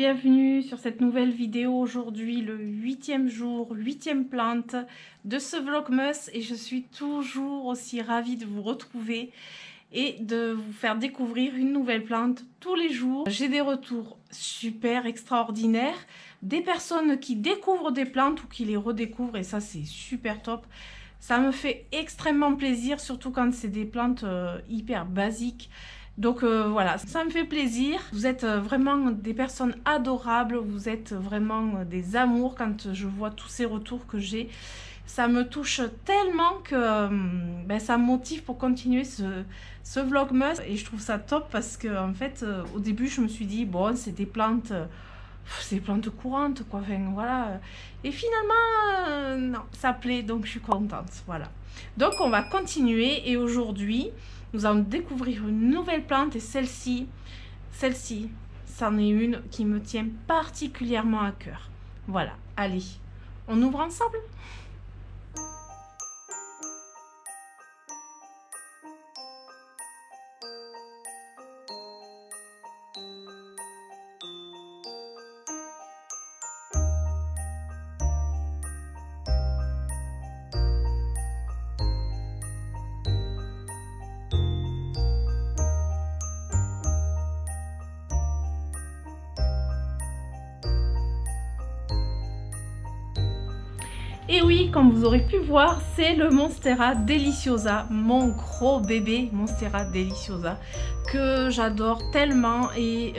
bienvenue sur cette nouvelle vidéo. Aujourd'hui, le 8e jour, 8e plante de ce Vlogmas et je suis toujours aussi ravie de vous retrouver et de vous faire découvrir une nouvelle plante tous les jours. J'ai des retours super extraordinaires, des personnes qui découvrent des plantes ou qui les redécouvrent et ça c'est super top. Ça me fait extrêmement plaisir, surtout quand c'est des plantes hyper basiques. Donc voilà, ça me fait plaisir. Vous êtes vraiment des personnes adorables, vous êtes vraiment des amours quand je vois tous ces retours que j'ai. Ça me touche tellement que ça me motive pour continuer ce Vlogmas. Et je trouve ça top parce que en fait, au début, je me suis dit, bon, c'est des plantes courantes, quoi. Enfin, voilà. Et finalement, non, ça plaît, donc je suis contente. Voilà. Donc, on va continuer. Et aujourd'hui, nous allons découvrir une nouvelle plante. Et celle-ci, c'en est une qui me tient particulièrement à cœur. Voilà. Allez, on ouvre ensemble ? Et oui, comme vous aurez pu voir, c'est le Monstera Deliciosa, mon gros bébé Monstera Deliciosa, que j'adore tellement et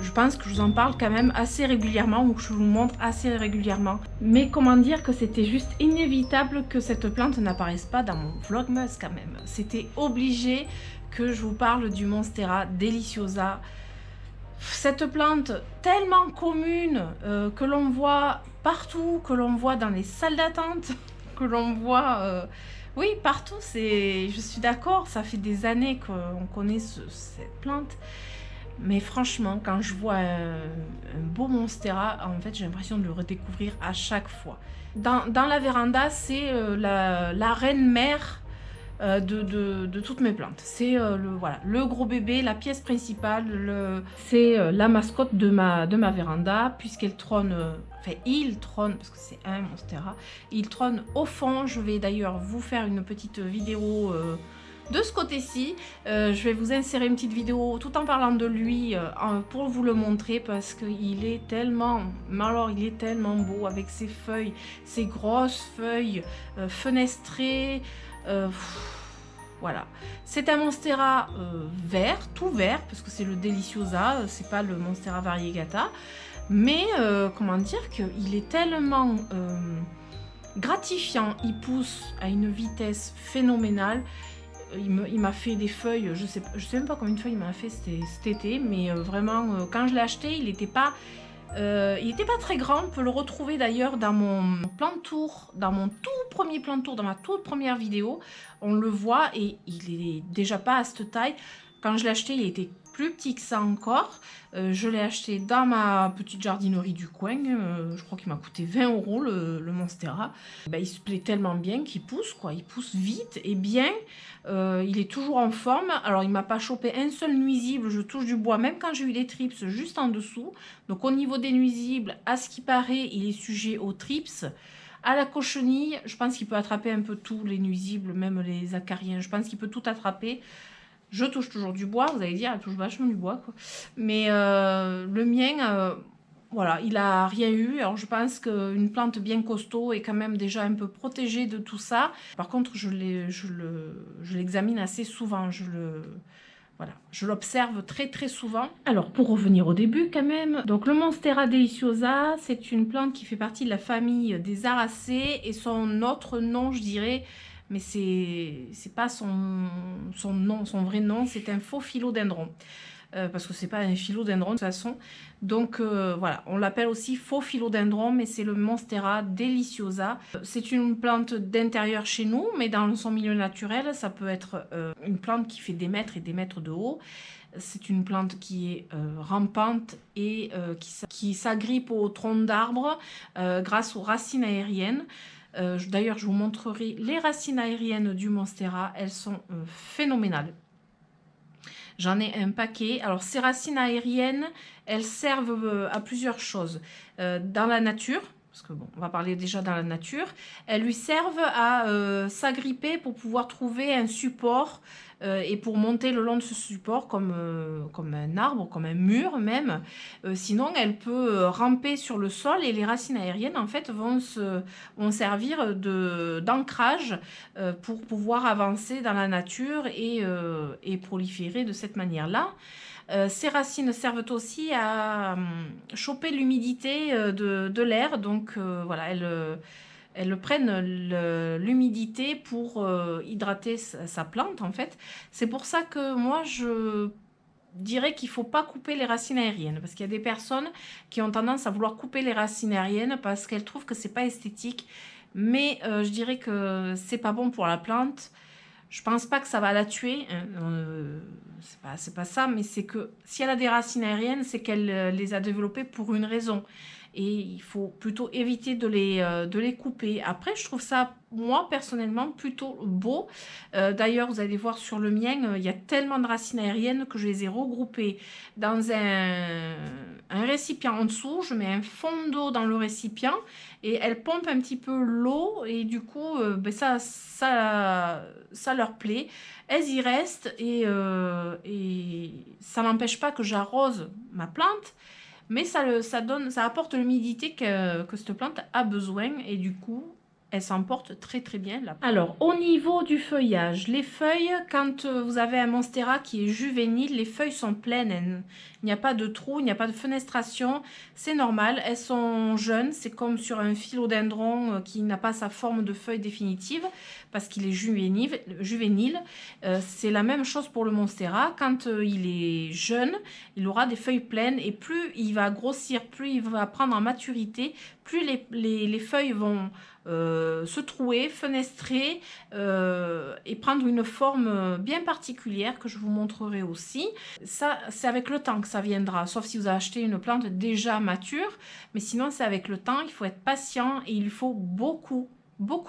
je pense que je vous en parle quand même assez régulièrement ou que je vous montre assez régulièrement. Mais comment dire que c'était juste inévitable que cette plante n'apparaisse pas dans mon Vlogmas quand même. C'était obligé que je vous parle du Monstera Deliciosa. Cette plante tellement commune que l'on voit partout, que l'on voit dans les salles d'attente, que l'on voit oui partout, je suis d'accord, ça fait des années qu'on connaît cette plante, mais franchement quand je vois un beau Monstera, en fait j'ai l'impression de le redécouvrir à chaque fois. Dans la véranda, c'est la reine mère de toutes mes plantes. C'est voilà, le gros bébé, la pièce principale, c'est la mascotte de ma véranda, puisqu'elle trône, enfin il trône, parce que c'est un Monstera, il trône au fond. Je vais d'ailleurs vous faire une petite vidéo de ce côté-ci. Je vais vous insérer une petite vidéo tout en parlant de lui pour vous le montrer parce qu'il est tellement, alors il est tellement beau avec ses feuilles, ses grosses feuilles fenestrées. Voilà, c'est un Monstera vert, tout vert, parce que c'est le Deliciosa, c'est pas le Monstera variegata, mais comment dire qu'il est tellement gratifiant, il pousse à une vitesse phénoménale. Il m'a fait des feuilles, je sais même pas combien de feuilles il m'a fait cet été, mais vraiment, quand je l'ai acheté, il n'était pas très grand. On peut le retrouver d'ailleurs dans mon plan de tour, dans mon tout premier plan de tour, dans ma toute première vidéo. On le voit et il est déjà pas à cette taille. Quand je l'ai acheté, il était plus petit que ça encore. Je l'ai acheté dans ma petite jardinerie du coin. Je crois qu'il m'a coûté 20 € le Monstera. Ben, il se plaît tellement bien qu'il pousse, quoi. Il pousse vite et bien. Il est toujours en forme. Alors, il m'a pas chopé un seul nuisible. Je touche du bois, même quand j'ai eu des trips juste en dessous. Donc, au niveau des nuisibles, à ce qui paraît, il est sujet aux trips. À la cochenille, je pense qu'il peut attraper un peu tous les nuisibles, même les acariens. Je pense qu'il peut tout attraper. Je touche toujours du bois, vous allez dire, elle touche vachement du bois, quoi. Mais le mien, voilà, il a rien eu. Alors je pense qu'une plante bien costaud est quand même déjà un peu protégée de tout ça. Par contre, je l'examine assez souvent. Voilà, je l'observe très très souvent. Alors pour revenir au début quand même, donc le Monstera Deliciosa, c'est une plante qui fait partie de la famille des Aracées et son autre nom, je dirais, mais c'est pas son nom, son vrai nom, c'est un faux philodendron. Parce que c'est pas un philodendron de toute façon. Donc voilà, on l'appelle aussi faux philodendron, mais c'est le Monstera Deliciosa. C'est une plante d'intérieur chez nous, mais dans son milieu naturel, ça peut être une plante qui fait des mètres et des mètres de haut. C'est une plante qui est rampante et qui s'agrippe au tronc d'arbre grâce aux racines aériennes. D'ailleurs, je vous montrerai les racines aériennes du Monstera, elles sont phénoménales. J'en ai un paquet. Alors, ces racines aériennes, elles servent à plusieurs choses. Dans la nature, parce que bon, on va parler déjà dans la nature, elles lui servent à s'agripper pour pouvoir trouver un support et pour monter le long de ce support comme un arbre, comme un mur même. Sinon, elle peut ramper sur le sol et les racines aériennes en fait vont servir d'ancrage pour pouvoir avancer dans la nature et proliférer de cette manière-là. Ces racines servent aussi à choper l'humidité de l'air, donc voilà, elles prennent l'humidité pour hydrater sa plante en fait. C'est pour ça que moi je dirais qu'il ne faut pas couper les racines aériennes, parce qu'il y a des personnes qui ont tendance à vouloir couper les racines aériennes parce qu'elles trouvent que c'est pas esthétique, mais je dirais que c'est pas bon pour la plante. Je pense pas que ça va la tuer, hein. C'est pas ça, mais c'est que si elle a des racines aériennes, c'est qu'elle les a développées pour une raison. Et il faut plutôt éviter de les couper. Après, je trouve ça, moi, personnellement, plutôt beau. D'ailleurs, vous allez voir sur le mien, il y a tellement de racines aériennes que je les ai regroupées dans un récipient en dessous. Je mets un fond d'eau dans le récipient et elles pompent un petit peu l'eau. Et du coup, ben ça leur plaît. Elles y restent et ça n'empêche pas que j'arrose ma plante. Mais ça apporte l'humidité que cette plante a besoin et du coup, elle s'en porte très très bien là. Alors, au niveau du feuillage, les feuilles, quand vous avez un monstera qui est juvénile, les feuilles sont pleines. Il n'y a pas de trou, il n'y a pas de fenestration. C'est normal, elles sont jeunes. C'est comme sur un philodendron qui n'a pas sa forme de feuille définitive parce qu'il est juvénile. C'est la même chose pour le monstera. Quand il est jeune, il aura des feuilles pleines et plus il va grossir, plus il va prendre en maturité, plus les feuilles vont se trouer, fenestrer et prendre une forme bien particulière que je vous montrerai aussi. Ça, c'est avec le temps que ça viendra, sauf si vous achetez une plante déjà mature, mais sinon c'est avec le temps, il faut être patient et il faut beaucoup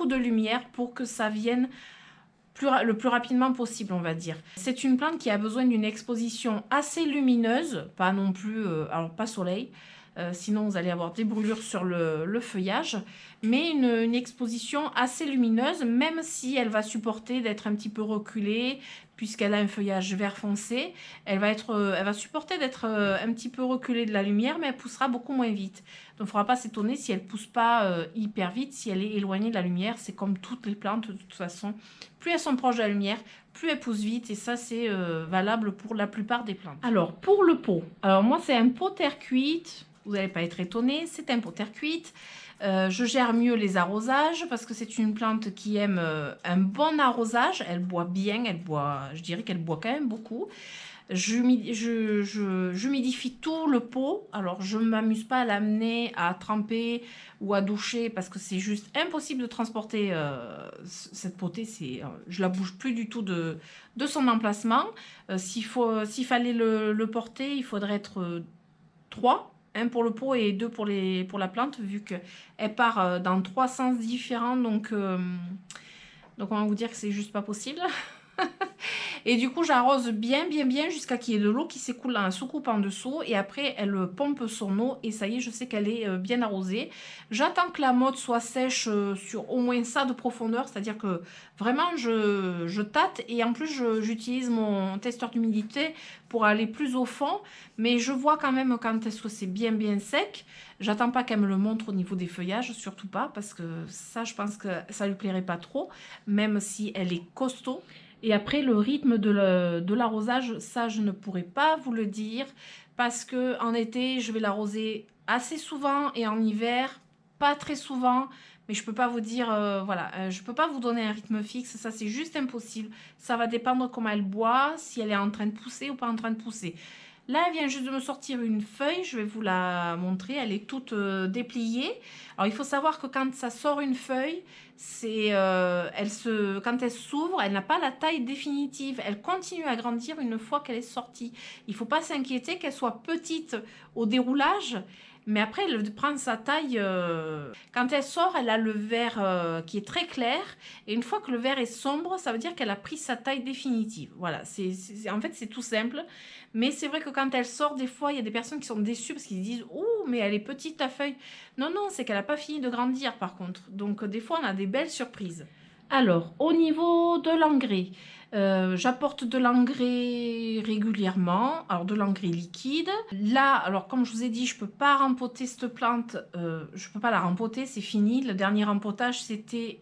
de lumière pour que ça vienne le plus rapidement possible, on va dire. C'est une plante qui a besoin d'une exposition assez lumineuse, pas non plus, alors pas soleil, sinon vous allez avoir des brûlures sur le feuillage, mais une exposition assez lumineuse, même si elle va supporter d'être un petit peu reculée, puisqu'elle a un feuillage vert foncé, elle va supporter d'être un petit peu reculée de la lumière, mais elle poussera beaucoup moins vite. Donc il ne faudra pas s'étonner si elle ne pousse pas hyper vite, si elle est éloignée de la lumière. C'est comme toutes les plantes de toute façon. Plus elles sont proches de la lumière, plus elles poussent vite. Et ça, c'est valable pour la plupart des plantes. Alors, pour le pot. Alors moi, c'est un pot terre cuite. Vous n'allez pas être étonné, c'est un pot terre cuite. Je gère mieux les arrosages parce que c'est une plante qui aime un bon arrosage. Elle boit bien, je dirais qu'elle boit quand même beaucoup. J'humidifie tout le pot. Alors, je ne m'amuse pas à l'amener à tremper ou à doucher parce que c'est juste impossible de transporter cette potée. Je la bouge plus du tout de son emplacement. S'il fallait le porter, il faudrait être 3. Un pour le pot et 2 pour la plante, vu qu'elle part dans 3 sens différents. Donc on va vous dire que c'est juste pas possible. Et du coup, j'arrose bien jusqu'à qu'il y ait de l'eau qui s'écoule dans la soucoupe en dessous. Et après, elle pompe son eau. Et ça y est, je sais qu'elle est bien arrosée. J'attends que la motte soit sèche sur au moins ça de profondeur. C'est-à-dire que vraiment, je tâte. Et en plus, j'utilise mon testeur d'humidité pour aller plus au fond. Mais je vois quand même quand est-ce que c'est bien sec. J'attends pas qu'elle me le montre au niveau des feuillages. Surtout pas. Parce que ça, je pense que ça lui plairait pas trop. Même si elle est costaud. Et après, le rythme de l'arrosage, ça, je ne pourrais pas vous le dire parce que en été, je vais l'arroser assez souvent et en hiver, pas très souvent. Mais je peux pas vous dire, voilà, je peux pas vous donner un rythme fixe, ça c'est juste impossible. Ça va dépendre comment elle boit, si elle est en train de pousser ou pas en train de pousser. Là, elle vient juste de me sortir une feuille, je vais vous la montrer, elle est toute dépliée. Alors, il faut savoir que quand ça sort une feuille, quand elle s'ouvre, elle n'a pas la taille définitive. Elle continue à grandir une fois qu'elle est sortie. Il ne faut pas s'inquiéter qu'elle soit petite au déroulage, Mais après, elle prend sa taille. Quand elle sort, elle a le vert qui est très clair. Et une fois que le vert est sombre, ça veut dire qu'elle a pris sa taille définitive. Voilà, en fait, c'est tout simple. Mais c'est vrai que quand elle sort, des fois, il y a des personnes qui sont déçues parce qu'ils disent « Oh, mais elle est petite ta feuille ». Non, non, c'est qu'elle n'a pas fini de grandir par contre. Donc, des fois, on a des belles surprises. Alors, au niveau de l'engrais, j'apporte de l'engrais régulièrement, alors de l'engrais liquide. Là, alors comme je vous ai dit, je ne peux pas rempoter cette plante, je ne peux pas la rempoter, c'est fini. Le dernier rempotage, c'était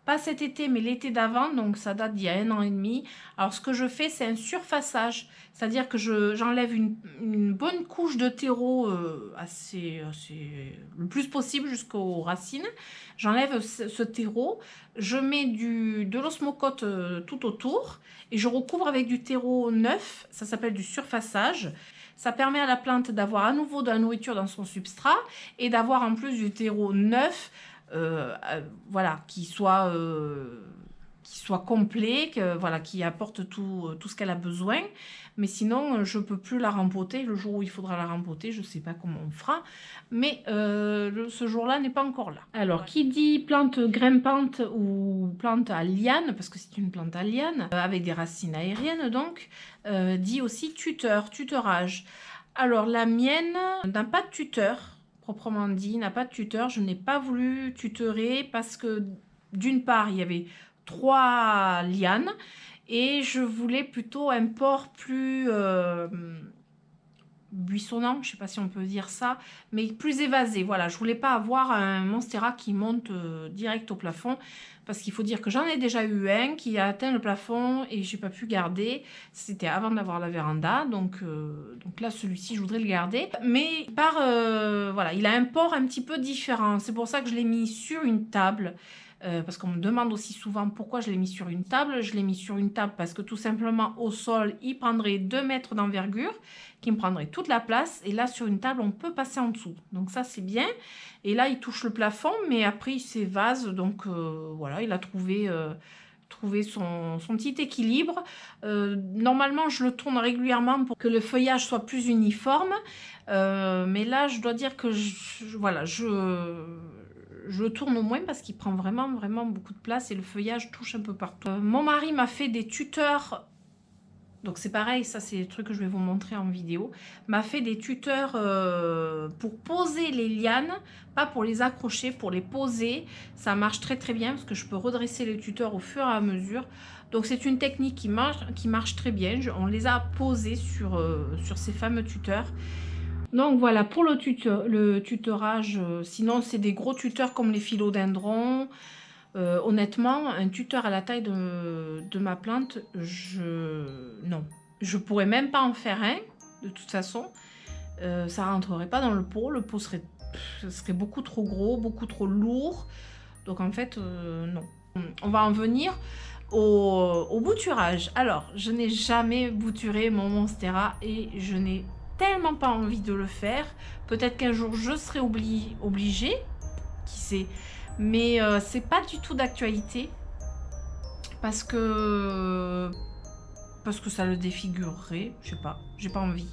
pas cet été, mais l'été d'avant, donc ça date d'il y a 1 an et demi. Alors ce que je fais, c'est un surfaçage, c'est-à-dire que j'enlève une bonne couche de terreau le plus possible jusqu'aux racines. J'enlève ce terreau, je mets de l'osmocote tout autour et je recouvre avec du terreau neuf, ça s'appelle du surfaçage. Ça permet à la plante d'avoir à nouveau de la nourriture dans son substrat et d'avoir en plus du terreau neuf, voilà, qui soit complet, voilà, qui apporte tout ce qu'elle a besoin. Mais sinon, je ne peux plus la rempoter. Le jour où il faudra la rempoter, je ne sais pas comment on fera. Mais ce jour-là n'est pas encore là. Alors, qui dit plante grimpante ou plante à liane, parce que c'est une plante à liane, avec des racines aériennes donc, dit aussi tuteurage. Alors, la mienne n'a pas de tuteur, proprement dit, n'a pas de tuteur. Je n'ai pas voulu tutorer parce que d'une part, il y avait 3 lianes et je voulais plutôt un port plus buissonnant, je ne sais pas si on peut dire ça, mais plus évasé. Voilà, je voulais pas avoir un monstera qui monte direct au plafond parce qu'il faut dire que j'en ai déjà eu un qui a atteint le plafond et j'ai pas pu garder. C'était avant d'avoir la véranda, donc là celui-ci je voudrais le garder. Mais voilà, il a un port un petit peu différent. C'est pour ça que je l'ai mis sur une table. Parce qu'on me demande aussi souvent pourquoi je l'ai mis sur une table. Je l'ai mis sur une table parce que tout simplement au sol, il prendrait 2 mètres d'envergure, qui me prendrait toute la place. Et là, sur une table, on peut passer en dessous. Donc ça, c'est bien. Et là, il touche le plafond, mais après, il s'évase. Donc voilà, il a trouvé son petit équilibre. Normalement, je le tourne régulièrement pour que le feuillage soit plus uniforme. Mais là, je dois dire que je le tourne moins parce qu'il prend vraiment beaucoup de place et le feuillage touche un peu partout. Mon mari m'a fait des tuteurs, donc c'est pareil, ça c'est le truc que je vais vous montrer en vidéo, m'a fait des tuteurs pour poser les lianes, pas pour les accrocher, pour les poser. Ça marche très bien parce que je peux redresser les tuteurs au fur et à mesure. Donc c'est une technique qui marche très bien. On les a posés sur ces fameux tuteurs. Donc voilà pour le tuteurage. Sinon c'est des gros tuteurs comme les philodendrons. Honnêtement, un tuteur à la taille de ma plante, non, je pourrais même pas en faire un. De toute façon, ça rentrerait pas dans le pot. Le pot serait beaucoup trop gros, beaucoup trop lourd. Donc en fait, non. On va en venir au bouturage. Alors, je n'ai jamais bouturé mon monstera et je n'ai tellement pas envie de le faire. Peut-être qu'un jour je serai obligée, qui sait, mais c'est pas du tout d'actualité parce que ça le défigurerait, je sais pas, j'ai pas envie.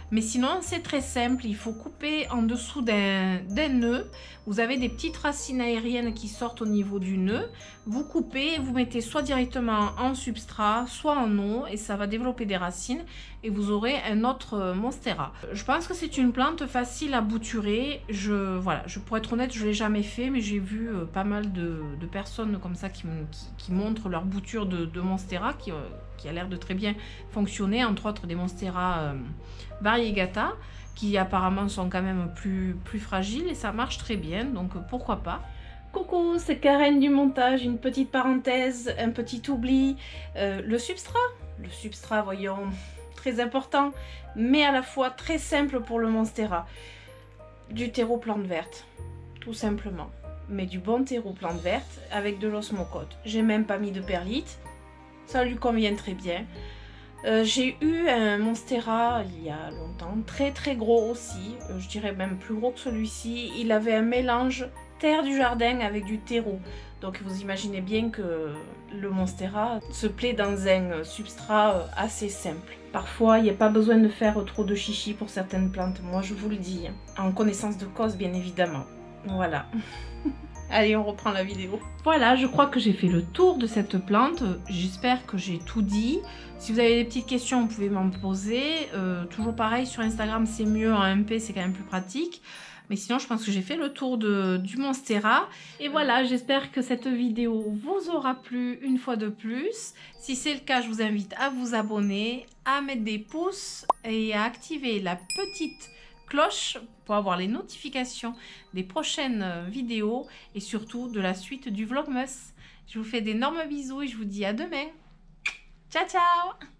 Mais sinon c'est très simple, il faut couper en dessous d'un nœud. Vous avez des petites racines aériennes qui sortent au niveau du nœud. Vous coupez, vous mettez soit directement en substrat, soit en eau et ça va développer des racines et vous aurez un autre monstera. Je pense que c'est une plante facile à bouturer. Voilà, pour être honnête, je ne l'ai jamais fait, mais j'ai vu pas mal de personnes comme ça qui montrent leur bouture de monstera qui a l'air de très bien fonctionner, entre autres des monstera variegata qui apparemment sont quand même plus fragiles et ça marche très bien, donc pourquoi pas. Coucou, c'est Karen du montage, une petite parenthèse, un petit oubli. Le substrat, voyons, très important, mais à la fois très simple pour le monstera. Du terreau plante verte, tout simplement. Mais du bon terreau plante verte avec de l'osmocote. J'ai même pas mis de perlite, ça lui convient très bien. J'ai eu un monstera il y a longtemps, très gros aussi, je dirais même plus gros que celui-ci. Il avait un mélange terre du jardin avec du terreau. Donc vous imaginez bien que le monstera se plaît dans un substrat assez simple. Parfois, il n'y a pas besoin de faire trop de chichi pour certaines plantes, moi je vous le dis, en connaissance de cause bien évidemment. Voilà. Allez, on reprend la vidéo. Voilà, je crois que j'ai fait le tour de cette plante. J'espère que j'ai tout dit. Si vous avez des petites questions, vous pouvez m'en poser. Toujours pareil, sur Instagram, c'est mieux. En MP, c'est quand même plus pratique. Mais sinon, je pense que j'ai fait le tour du Monstera. Et voilà, j'espère que cette vidéo vous aura plu une fois de plus. Si c'est le cas, je vous invite à vous abonner, à mettre des pouces et à activer la petite cloche pour avoir les notifications des prochaines vidéos et surtout de la suite du Vlogmas. Je vous fais d'énormes bisous et je vous dis à demain. Ciao, ciao!